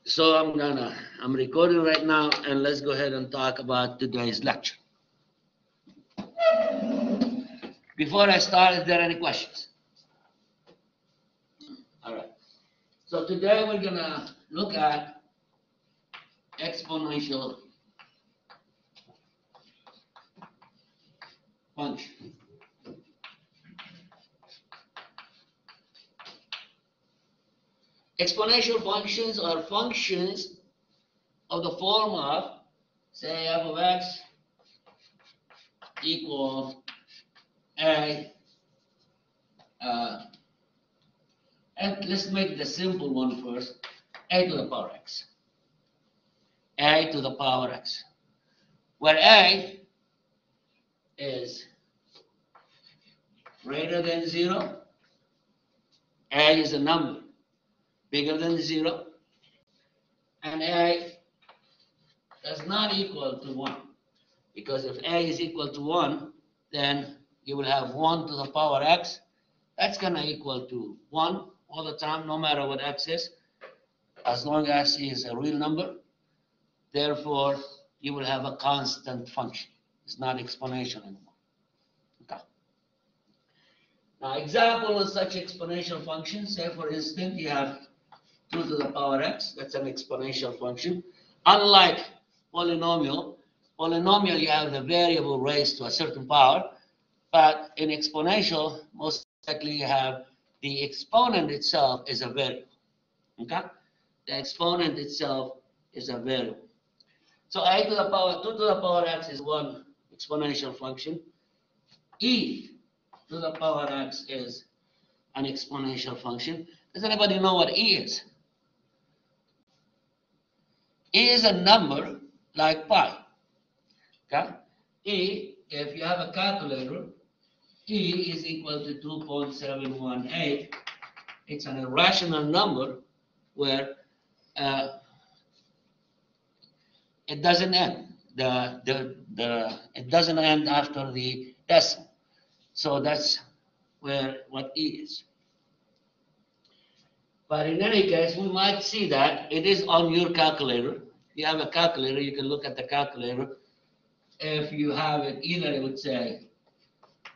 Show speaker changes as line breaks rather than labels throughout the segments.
So I'm recording right now, and let's go ahead and talk about today's lecture. Before I start, is there any questions? All right. So today we're gonna look at exponential function. Exponential functions are functions of the form of, say, f of x equals a, and let's make the simple one first, a to the power x. A to the power x, where a is greater than 0, a is a number bigger than 0, and a does not equal to 1. Because if a is equal to 1, then you will have 1 to the power x. That's going to equal to 1 all the time, no matter what x is, as long as c is a real number. Therefore, you will have a constant function. It's not exponential anymore. Okay. Now, example of such exponential functions, say for instance, you have 2 to the power x. That's an exponential function. Unlike polynomial, you have the variable raised to a certain power, but in exponential, most likely you have the exponent itself is a variable. Okay? The exponent itself is a variable. So a to the power 2 to the power x is one exponential function. E to the power x is an exponential function. Does anybody know what e is? E is a number like pi. Okay? E, if you have a calculator, E is equal to 2.718. It's an irrational number where it doesn't end. It doesn't end after the decimal. So that's what E is. But in any case, we might see that it is on your calculator. If you have a calculator, you can look at the calculator. If you have it, either it would say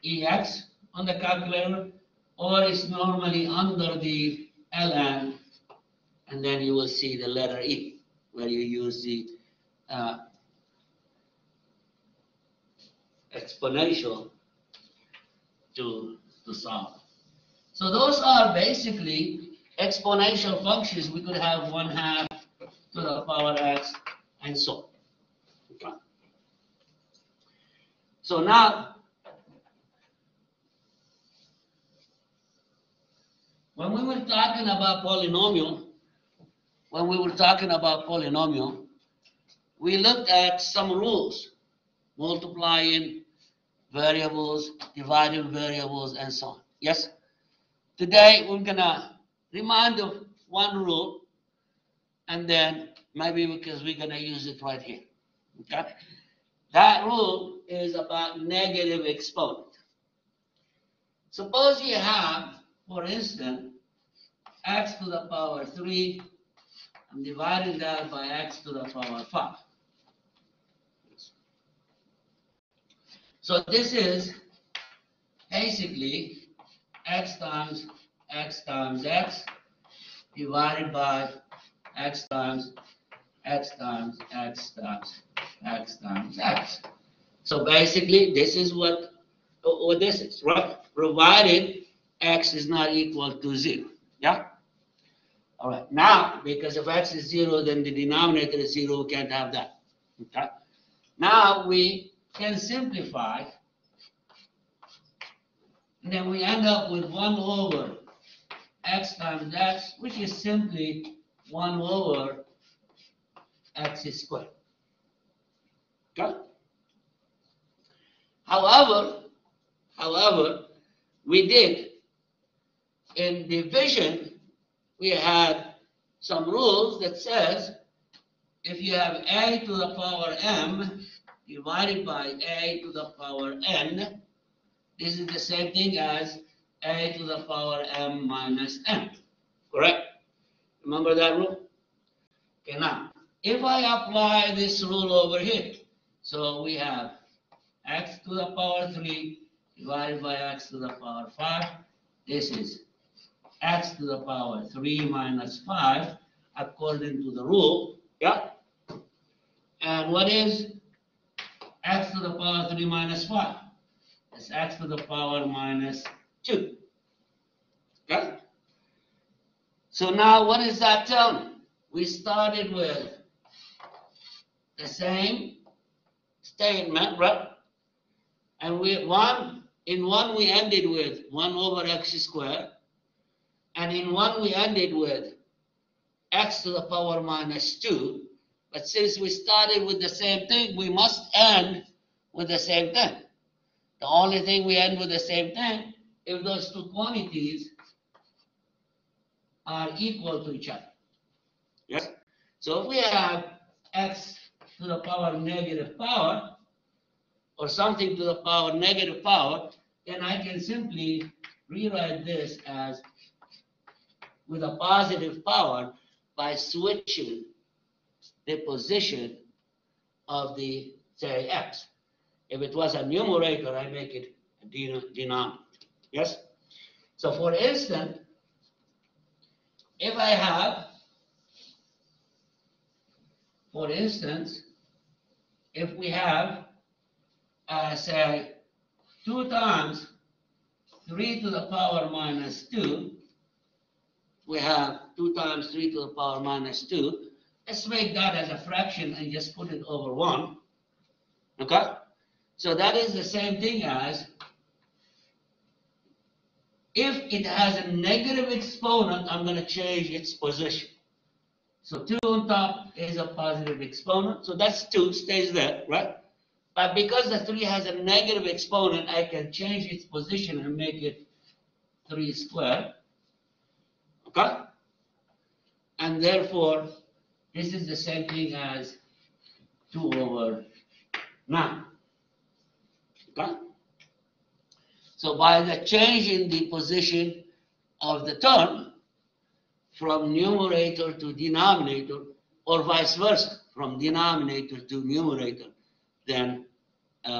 EX on the calculator, or it's normally under the ln, and then you will see the letter E, where you use the exponential to solve. So those are basically exponential functions. We could have 1/2 to the power x, and so on. Okay. So now, when we were talking about polynomial, we looked at some rules, multiplying variables, dividing variables, and so on. Yes? Today, we're going to remind of one rule, and then maybe because we're going to use it right here. Okay? That rule is about negative exponent. Suppose you have, for instance, x to the power 3, I'm dividing that by x to the power 5. So this is basically x times x times x divided by x times x times x times x times x. So basically, this is what this is, right? Provided x is not equal to 0. Yeah? All right. Now, because if x is 0, then the denominator is 0. We can't have that. Okay? Now we can simplify, and then we end up with 1 over x times x, which is simply 1 over x squared. Okay? However, we did, in division, we had some rules that says if you have a to the power m divided by a to the power n, this is the same thing as a to the power m minus n. Correct? Remember that rule? Okay, now, if I apply this rule over here, so we have x to the power 3 divided by x to the power 5. This is x to the power 3 minus 5 according to the rule. Yeah? And what is x to the power 3 minus 5? It's x to the power minus 2. Okay? So now what does that tell me? We started with the same statement, right? And in one we ended with 1 over x squared. And in one we ended with x to the power minus 2. But since we started with the same thing, we must end with the same thing. The only thing we end with the same thing if those two quantities are equal to each other. Yes? So if we have x to the power negative power, or something to the power negative power, then I can simply rewrite this as with a positive power by switching the position of the, say, x. If it was a numerator, I make it a denominator. Yes? So for instance, if I have, for instance, if we have, say, 2 times 3 to the power minus 2, we have 2 times 3 to the power minus 2. Let's make that as a fraction and just put it over 1. Okay? So that is the same thing as if it has a negative exponent, I'm going to change its position. So 2 on top is a positive exponent. So that's 2, stays there, right? But because the 3 has a negative exponent, I can change its position and make it 3 squared. Okay? And therefore, this is the same thing as 2 over 9. Okay? So by the change in the position of the term from numerator to denominator, or vice versa, from denominator to numerator, then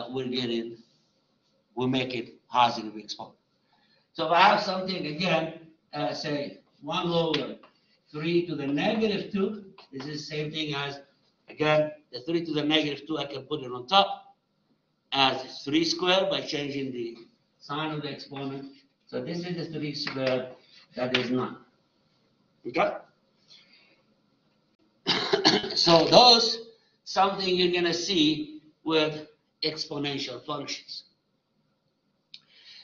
we'll make it positive exponent. So if I have something again, say 1 over 3 to the negative 2, this is the same thing as, again, the 3 to the negative 2, I can put it on top as 3 squared by changing the sign of the exponent. So this is the 3 squared, that is 9. Okay? So those, something you're going to see with exponential functions.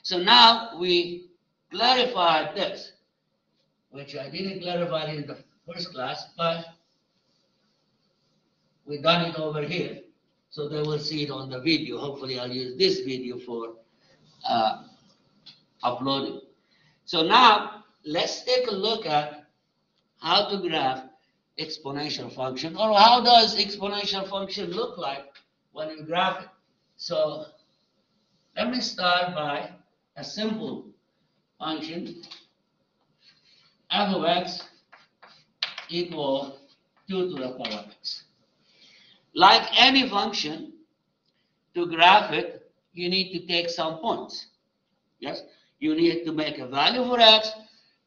So now we clarified this, which I didn't clarify in the first class, but we done it over here, so they will see it on the video. Hopefully I'll use this video for uploading. So now let's take a look at how to graph exponential function, or how does exponential function look like when you graph it. So let me start by a simple function, f of x equal 2 to the power x. Like any function, to graph it, you need to take some points. Yes? You need to make a value for x,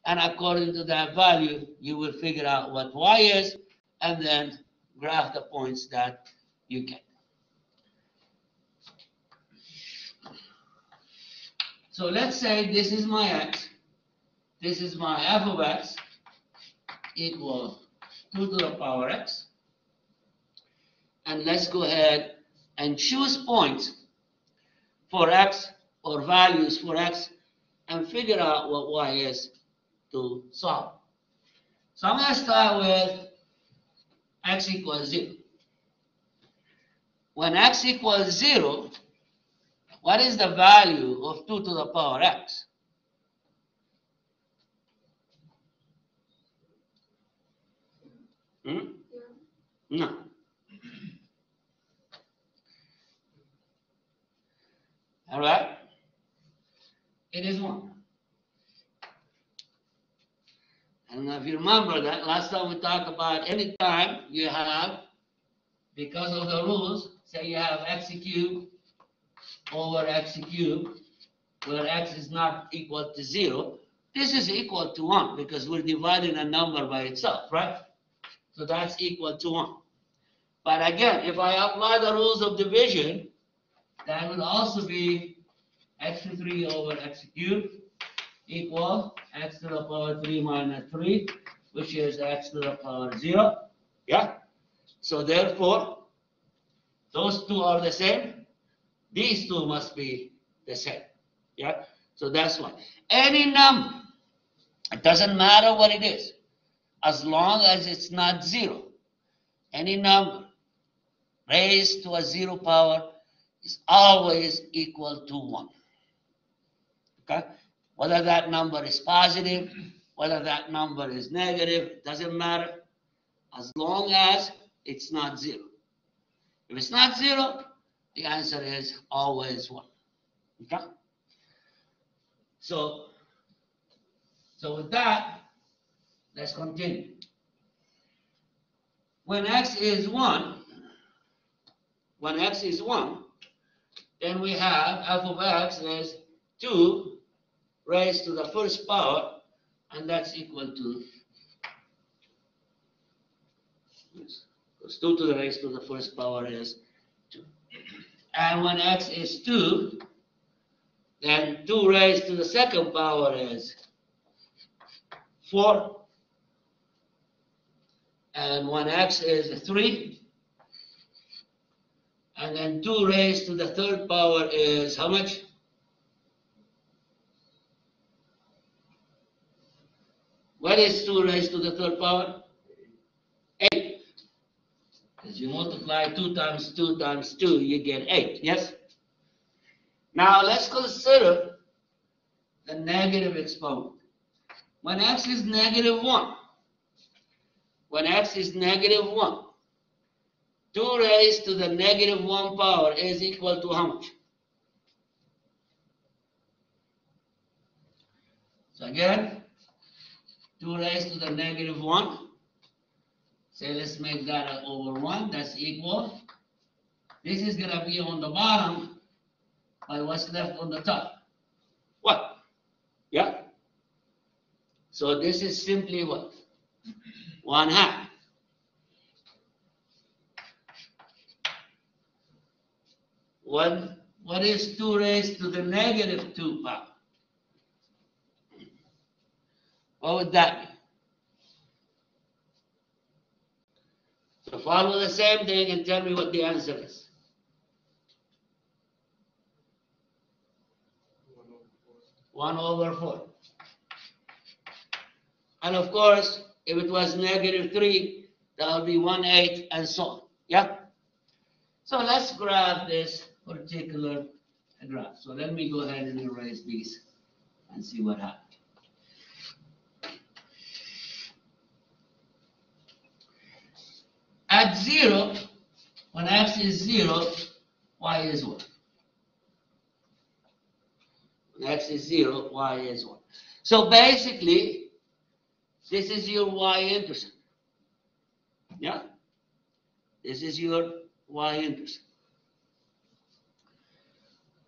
and according to that value, you will figure out what y is, and then graph the points that you get. So let's say this is my x, this is my f of x equal 2 to the power x. And let's go ahead and choose points for x, or values for x, and figure out what y is to solve. So I'm going to start with x equals 0. When x equals 0, what is the value of 2 to the power x? No. All right? It is 1. I don't know if you you remember that last time we talked about any time you have, because of the rules, say you have x cubed over x cubed, where x is not equal to 0, this is equal to 1 because we're dividing a number by itself, right? So that's equal to 1. But again, if I apply the rules of division, that would also be x to 3 over x cubed equal x to the power 3 minus 3, which is x to the power 0. Yeah? So therefore, those two are the same. These two must be the same. Yeah? So that's why. Any number, it doesn't matter what it is, as long as it's not 0. Any number raised to a 0 power is always equal to 1. Okay? Whether that number is positive, whether that number is negative, it doesn't matter, as long as it's not 0. If it's not 0, the answer is always 1. Okay? So with that, let's continue. When x is 1, then we have f of x is 2 raised to the first power, and that's equal to, because 2 to the raised to the first power is 2. And when x is 2, then 2 raised to the second power is 4. And when x is 3, and then 2 raised to the third power is how much? What is 2 raised to the third power? 8. Because you multiply 2 times 2 times 2, you get 8, yes? Now let's consider the negative exponent. When x is negative 1, 2 raised to the negative 1 power is equal to how much? So again, 2 raised to the negative 1. Say let's make that over 1. That's equal. This is going to be on the bottom by what's left on the top. What? Yeah? So this is simply what? 1/2. What is 2 raised to the negative 2 power? What would that be? So follow the same thing and tell me what the answer is. 1/4. And of course, if it was negative 3, that would be 1/8 and so on. Yeah? So let's grab this particular graph. So let me go ahead and erase these and see what happens. At 0, when x is 0, y is 1. When x is 0, y is 1. So basically, this is your y-intercept. Yeah? This is your y-intercept.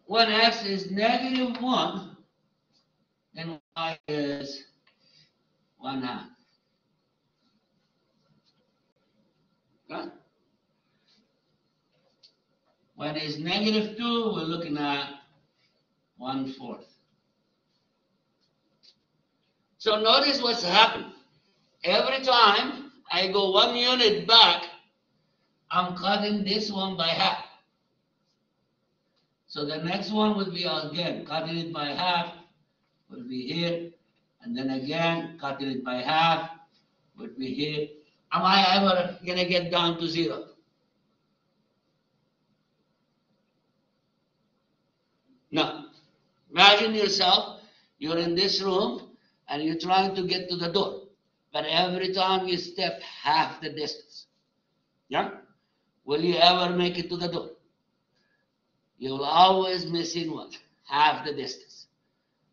When x is negative 1, then y is 1/2. Okay? When it's negative 2, we're looking at 1/4. So notice what's happening. Every time I go 1 unit back, I'm cutting this one by half. So the next one would be again cutting it by half, would be here, and then again cutting it by half, would be here. Am I ever gonna get down to 0? No. Imagine yourself, you're in this room and you're trying to get to the door, but every time you step half the distance. Yeah? Will you ever make it to the door? You'll always missing what? Half the distance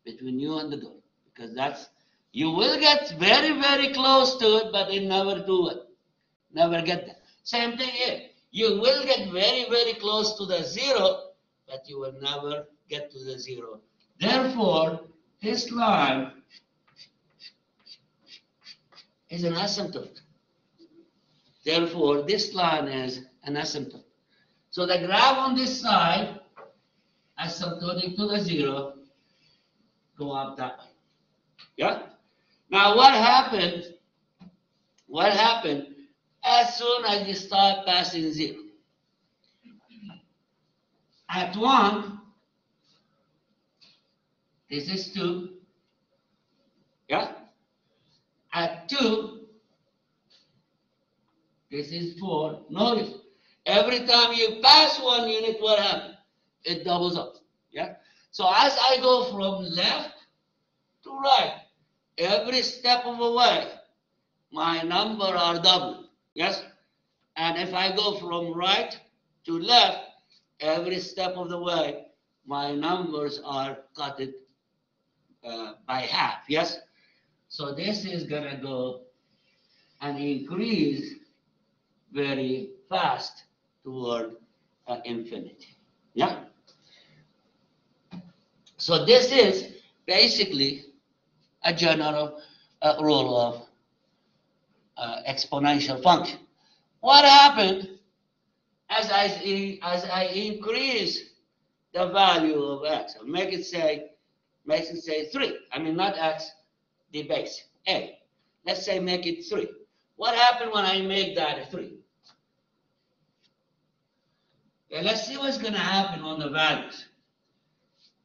between you and the door, because that's You will get very, very close to it, but you never do it. Never get there. Same thing here. You will get very, very close to the zero, but you will never get to the zero. Therefore, this line is an asymptote. Therefore, this line is an asymptote. So the graph on this side, asymptotic to the zero, go up that way. Yeah? Now what happened? What happened as soon as you start passing zero? At 1, this is 2. Yeah? At 2, this is 4. Notice, every time you pass 1 unit, what happens? It doubles up. Yeah? So as I go from left to right, every step of the way, my number are doubled. Yes? And if I go from right to left, every step of the way, my numbers are cut by half. Yes? So this is going to go and increase very fast toward infinity. Yeah? So this is basically a general rule of exponential function. What happened as I increase the value of x? I'll make it say 3. I mean not x, the base a. Let's say make it 3. What happened when I make that 3? Okay, let's see what's going to happen on the values.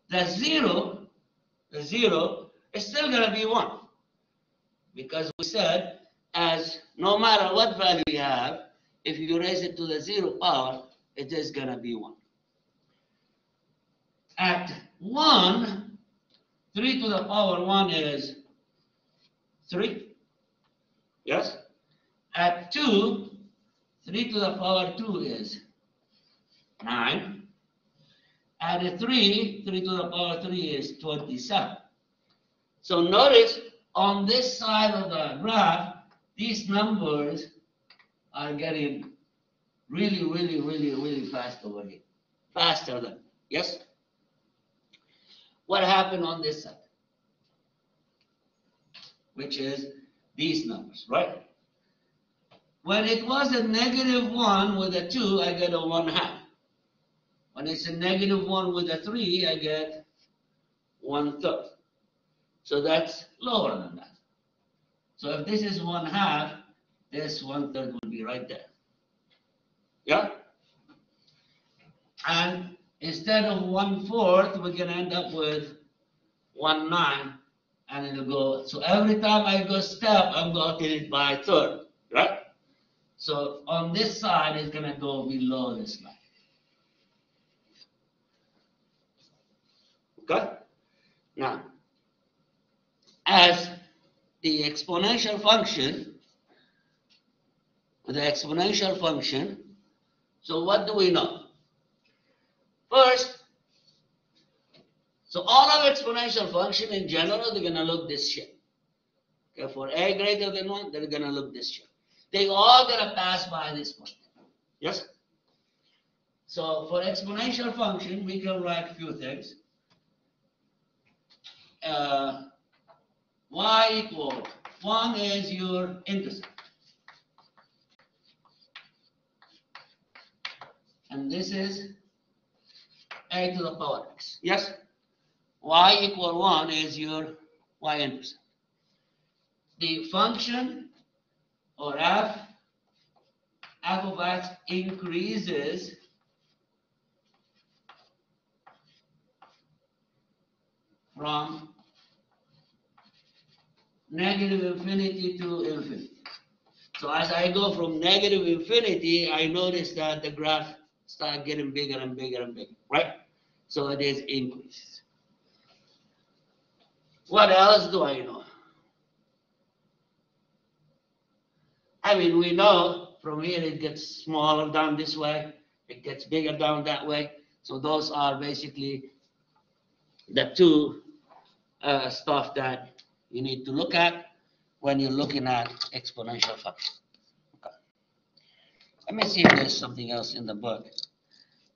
The zero is still going to be 1. Because we said, as no matter what value you have, if you raise it to the 0 power, it is going to be 1. At 1, 3 to the power 1 is 3. Yes? At 2, 3 to the power 2 is 9. At 3 to the power 3 is 27. So notice on this side of the graph, these numbers are getting really, really, really, really fast over here. Faster than, yes? What happened on this side? Which is these numbers, right? When it was a -1 with a 2, I get a 1/2. When it's a -1 with a 3, I get 1/3. So that's lower than that. So if this is 1/2, this 1/3 will be right there. Yeah? And instead of 1/4, we're going to end up with 1/9, and it'll go. So every time I go step, I'm going to hit it by a third, right? So on this side, it's going to go below this line. Okay? Now, as the exponential function, so what do we know? First, so all of exponential function in general, they're going to look this shape. Okay, for a greater than 1, they're going to look this shape. They all going to pass by this point. Yes? So for exponential function, we can write a few things. Y equal 1 is your intercept. And this is a to the power x. Yes? Y equal 1 is your y-intercept. The function, or f of x increases from -infinity to infinity. So as I go from -infinity, I notice that the graph starts getting bigger and bigger and bigger, right? So it is increases. What else do I know? I mean, we know from here it gets smaller down this way, it gets bigger down that way. So those are basically the two stuff that you need to look at when you're looking at exponential functions. Okay. Let me see if there's something else in the book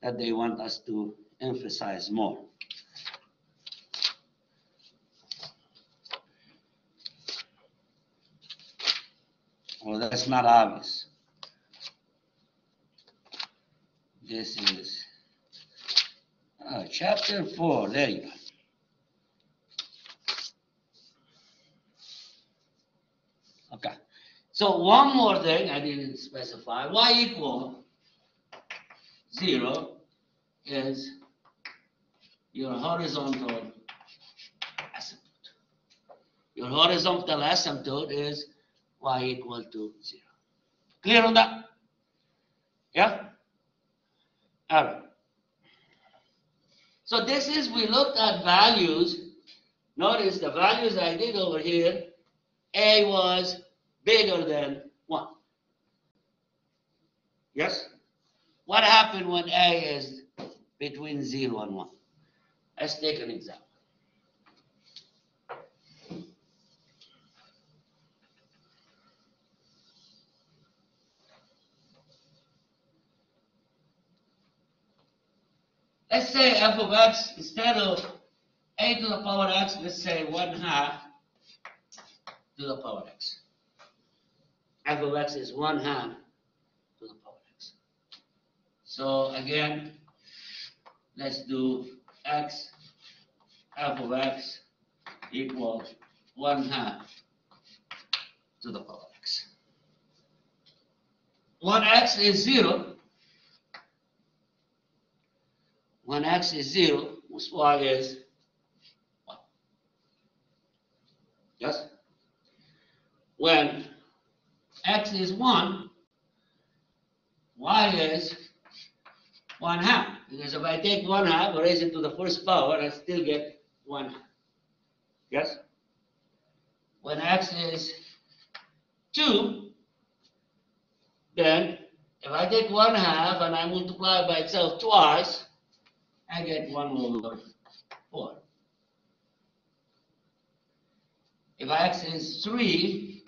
that they want us to emphasize more. Well, that's not obvious. This is chapter 4. There you go. Okay. So one more thing I didn't specify. Y equal 0 is your horizontal asymptote. Your horizontal asymptote is y equal to 0. Clear on that? Yeah? All right. So this is, we looked at values. Notice the values I did over here. A was bigger than 1. Yes? What happened when A is between 0 and 1? Let's take an example. Let's say f of x, instead of a to the power x, let's say 1/2 to the power x. F of x is 1/2 to the power x. So again, let's do x, f of x equals 1/2 to the power x. 1x is 0. When x is 0, y is 1. Yes? When x is 1, y is 1/2. Because if I take 1/2, raise it to the first power, I still get 1/2. Yes? When x is 2, then if I take 1/2 and I multiply it by itself twice, I get 1/4. If x is 3,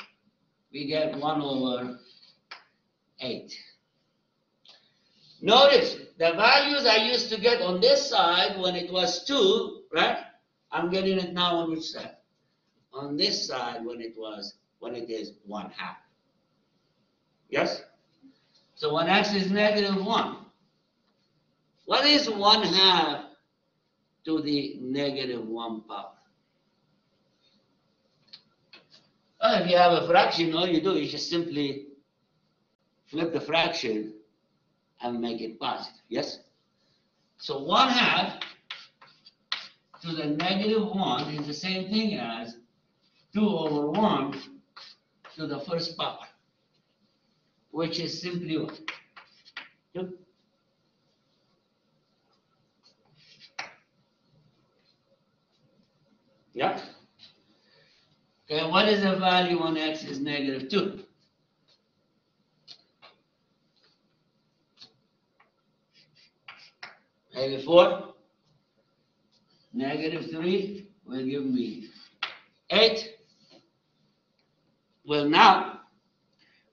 we get 1/8. Notice the values I used to get on this side when it was 2, right? I'm getting it now on which side? On this side when it is 1/2. Yes? So when x is -1, what is 1/2 to the -1 power? Well, if you have a fraction, all you do is just simply flip the fraction and make it positive. Yes? So 1/2 to the -1 is the same thing as 2/1 to the first power, which is simply what? 2. Yeah? Okay, what is the value when x is -2? Maybe 4. -3 will give me 8. Well, now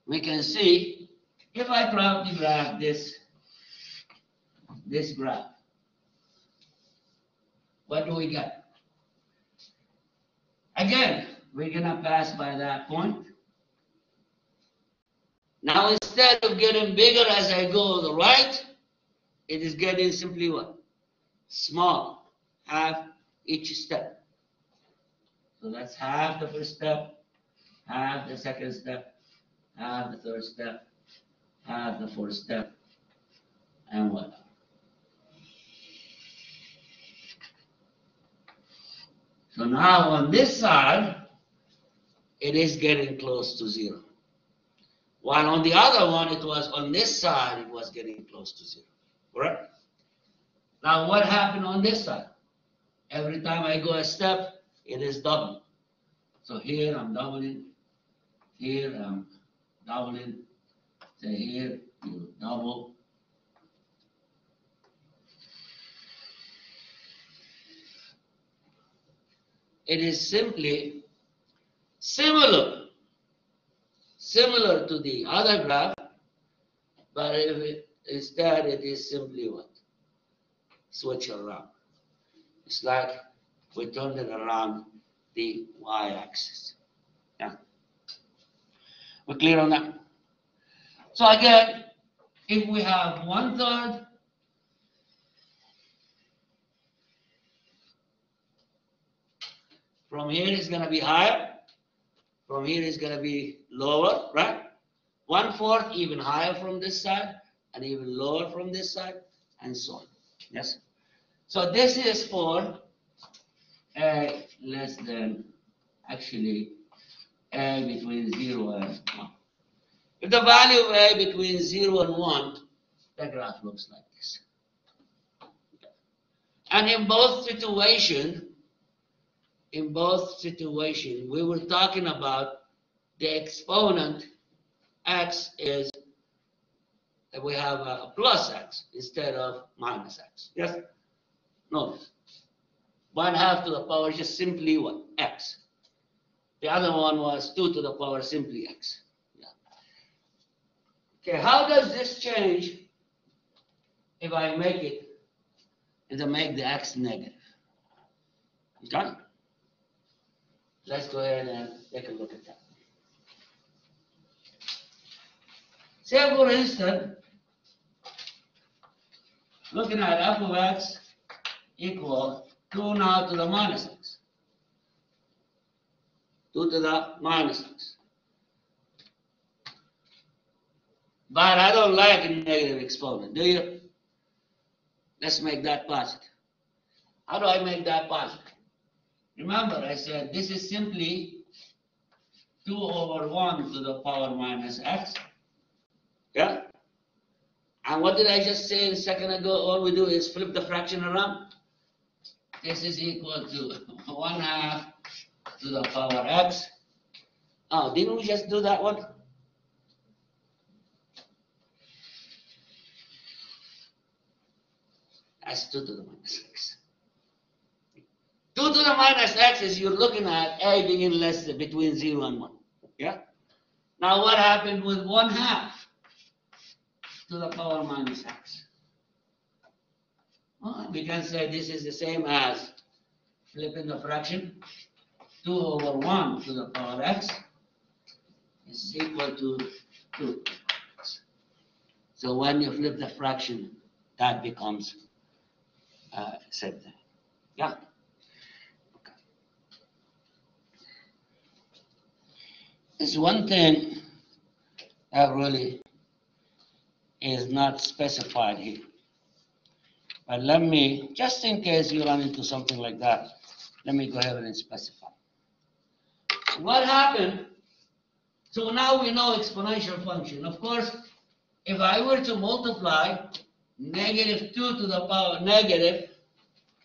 we can see if I plot the graph, this graph, what do we get? Again, we're going to pass by that point. Now, instead of getting bigger as I go to the right, it is getting simply what? Small. Half each step. So that's half the first step, half the second step, half the third step, half the fourth step, and whatnot. So now on this side, it is getting close to 0. While on the other one, it was on this side, it was getting close to 0. Correct? Now what happened on this side? Every time I go a step, it is doubling. So here I'm doubling, here I'm doubling, say here you double. It is simply Similar to the other graph, but instead it is simply what? Switch around. It's like we turned it around the y-axis. Yeah. We're clear on that? So again, if we have 1/3 from here is going to be higher, from here is going to be lower, right? 1/4 even higher from this side, and even lower from this side, and so on. Yes? So this is for a less than, actually, a between 0 and 1. If the value of a between 0 and 1, the graph looks like this. And in both situations, we were talking about the exponent x is that we have a plus x instead of minus x. Yes? Notice. 1/2 to the power is just simply what? X. The other one was 2 to the power simply x. Yeah. Okay, how does this change if I make the x negative? Okay? Let's go ahead and take a look at that. Say, for instance, looking at f of x equal 2 now to the minus x. 2 to the minus x. But I don't like a negative exponent, do you? Let's make that positive. How do I make that positive? Remember, I said this is simply 2 over 1 to the power minus x. Yeah? And what did I just say a second ago? All we do is flip the fraction around. This is equal to 1/2 to the power x. Oh, didn't we just do that one? That's 2 to the minus x. 2 to the minus x is you're looking at a being less than between 0 and 1. Yeah? Now what happened with 1/2 to the power minus x? Well, we can say this is the same as flipping the fraction. 2 over 1 to the power x is equal to 2. So when you flip the fraction, that becomes same thing. Yeah? Okay. There's one thing that really is not specified here. But let me, just in case you run into something like that, let me go ahead and specify. What happened? So now we know exponential function. Of course, if I were to multiply negative 2 to the power negative,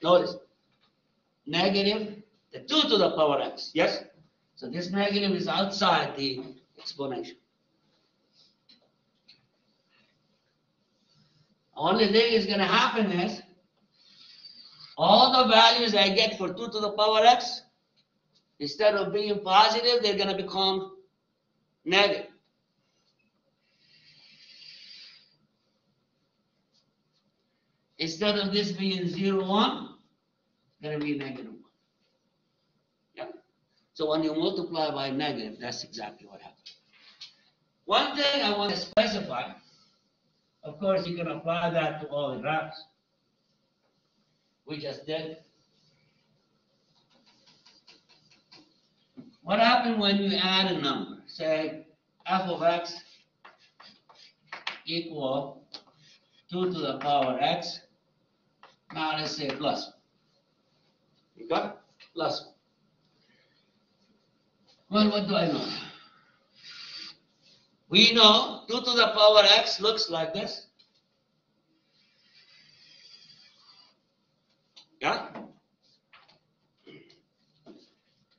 notice, negative the 2 to the power x, yes? So this negative is outside the exponential. Only thing is going to happen is, all the values I get for 2 to the power x, instead of being positive, they're going to become negative. Instead of this being 0, 1, it's going to be negative 1. Yeah. So when you multiply by negative, that's exactly what happens. One thing I want to specify, of course, you can apply that to all the graphs. We just did. What happens when you add a number? Say f of x equal 2 to the power x. Now let's say plus. You got it? Plus. Well, what do I know? We know 2 to the power x looks like this. Yeah?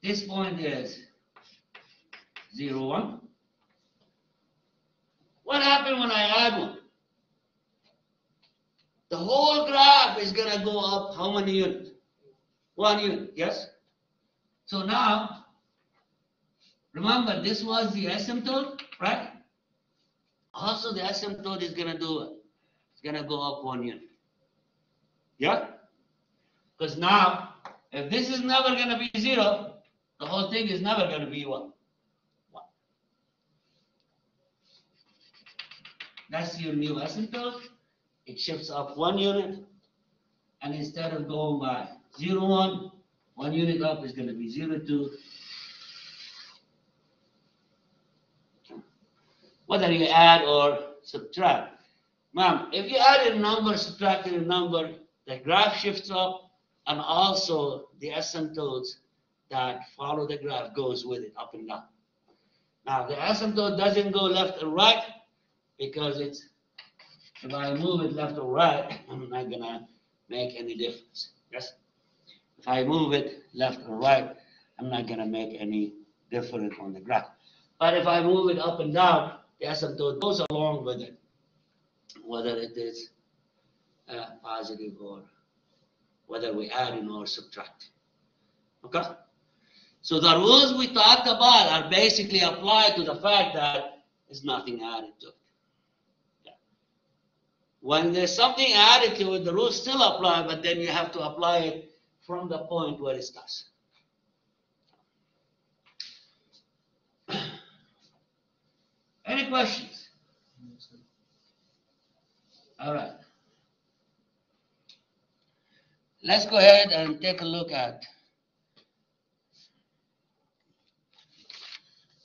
This point is 0, 1. What happened when I add 1? The whole graph is going to go up how many units? 1 unit, yes? So now, Remember, this was the asymptote, right? Also, the asymptote is going to do it. It's going to go up 1 unit. Yeah? Because now, if this is never going to be 0, the whole thing is never going to be what? 1. That's your new asymptote. It shifts up 1 unit. And instead of going by 0, 1, 1 unit up is going to be 0, 2. Whether you add or subtract. Ma'am, if you add a number, subtract a number, the graph shifts up, and also the asymptotes that follow the graph goes with it, up and down. Now, the asymptote doesn't go left or right, because it's, if I move it left or right, I'm not going to make any difference. Yes? If I move it left or right, I'm not going to make any difference on the graph. But if I move it up and down, the asymptote goes along with it, whether it is positive or whether we add in or subtract. Okay? So the rules we talked about are basically applied to the fact that there's nothing added to it. Yeah. When there's something added to it, the rules still apply, but then you have to apply it from the point where it starts. Any questions? All right. Let's go ahead and take a look at.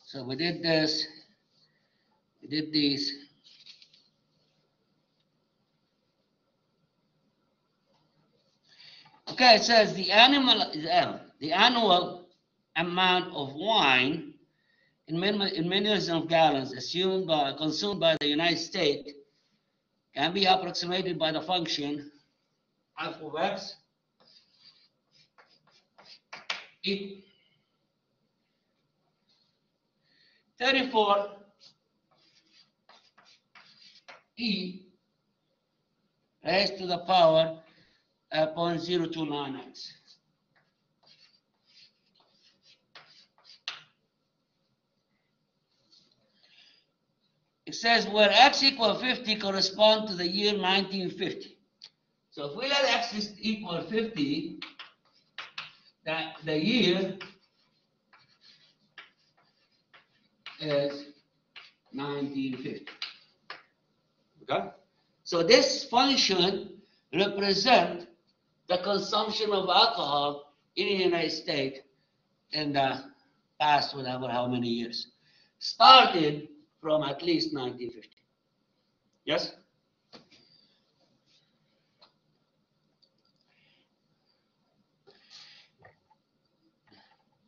So we did this, we did these. Okay, it says the annual amount of wine in millions of gallons consumed by the United States can be approximated by the function f of x equal 34 e raised to the power 0.029x. It says where x equal 50 correspond to the year 1950. So if we let x is equal 50, that the year is 1950. Okay? So this function represents the consumption of alcohol in the United States in the past, whatever, how many years. Started from at least 1950. Yes?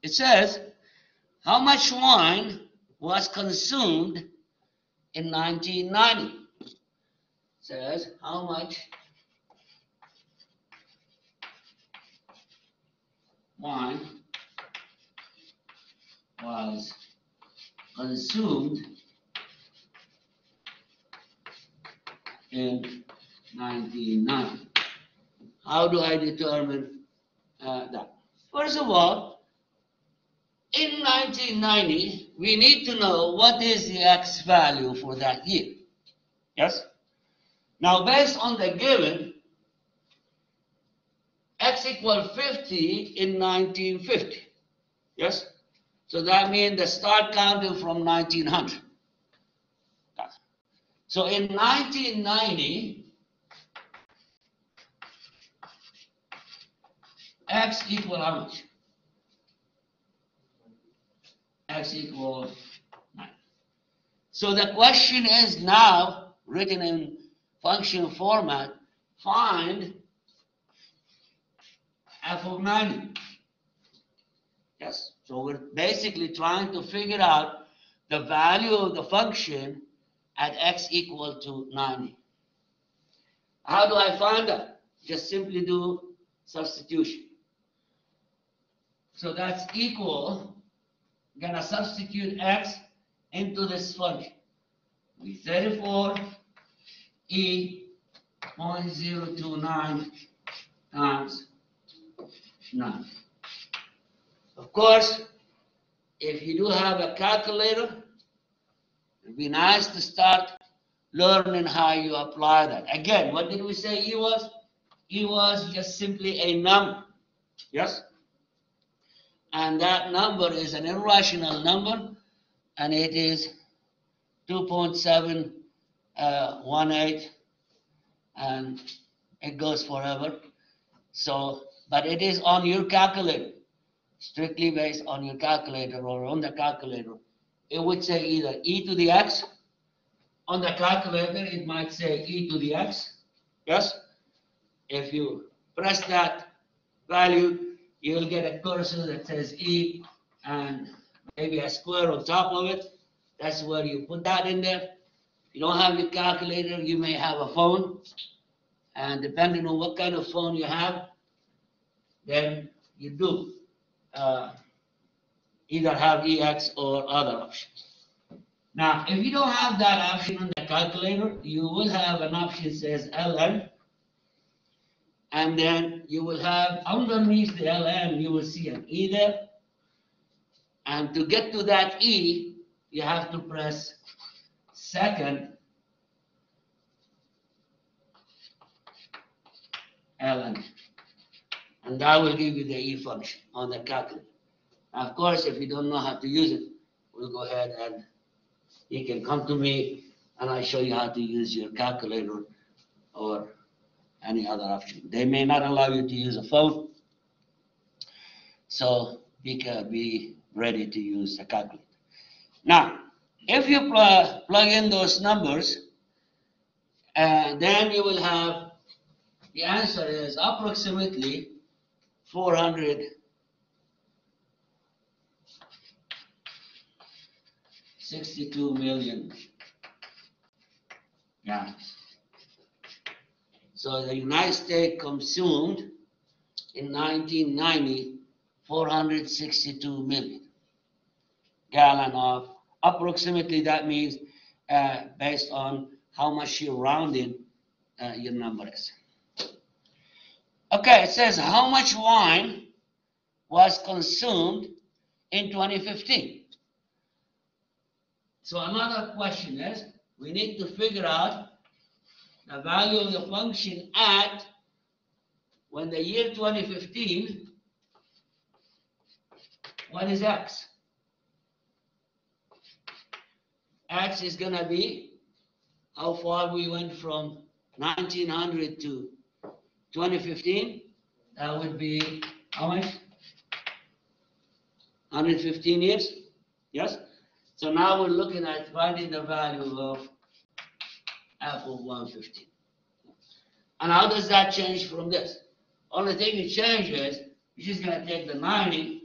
It says, how much wine was consumed in 1990? It says, how much wine was consumed in 1990. How do I determine that? First of all, in 1990, we need to know what is the x value for that year. Yes? Now, based on the given, x equal 50 in 1950. Yes? So that means the start counting from 1900. So in 1990, x equal how much? X equal 9. So the question is now written in function format, find f of 90. Yes, so we're basically trying to figure out the value of the function at x equal to 90. How do I find that? Just simply do substitution. So that's equal, gonna substitute x into this function. We 34 e 0.029 times 9. Of course, if you do have a calculator, it'd be nice to start learning how you apply that. Again, what did we say E was? E was just simply a number. Yes? And that number is an irrational number, and it is 2.718, and it goes forever. So, but it is on your calculator, strictly based on your calculator or on the calculator. It would say either e to the x. On the calculator, it might say e to the x. Yes? If you press that value, you'll get a cursor that says e and maybe a square on top of it. That's where you put that in there. If you don't have your calculator, you may have a phone. And depending on what kind of phone you have, then you do either have EX or other options. Now, if you don't have that option on the calculator, you will have an option that says LN. And then you will have underneath the LN, you will see an E there. And to get to that E, you have to press second LN. And that will give you the E function on the calculator. Now, of course, if you don't know how to use it, we'll go ahead and you can come to me and I'll show you how to use your calculator or any other option. They may not allow you to use a phone, so be ready to use a calculator. Now, if you plug in those numbers, then you will have, the answer is approximately 462 million gallons. So the United States consumed in 1990 462 million gallon of, approximately that means based on how much you're rounding your number is. Okay, it says how much wine was consumed in 2015. So another question is, we need to figure out the value of the function at when the year 2015, what is x? X is going to be how far we went from 1900 to 2015. That would be how much? 115 years? Yes? So now we're looking at finding the value of f of 115. And how does that change from this? Only thing it changes, you're just going to take the 90,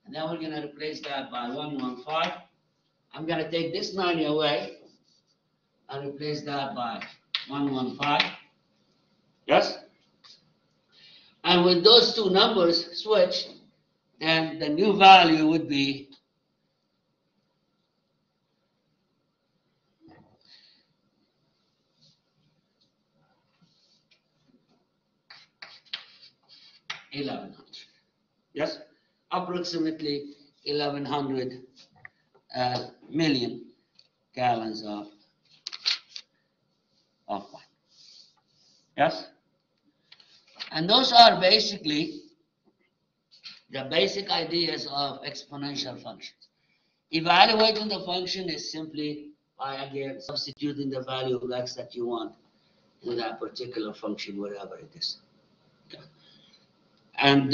and then we're going to replace that by 115. I'm going to take this 90 away and replace that by 115. Yes? And when those two numbers switch, then the new value would be 1100. Yes? Approximately 1100 million gallons of wine. Yes? And those are basically the basic ideas of exponential functions. Evaluating the function is simply by, again, substituting the value of x that you want in that particular function, wherever it is. Okay. And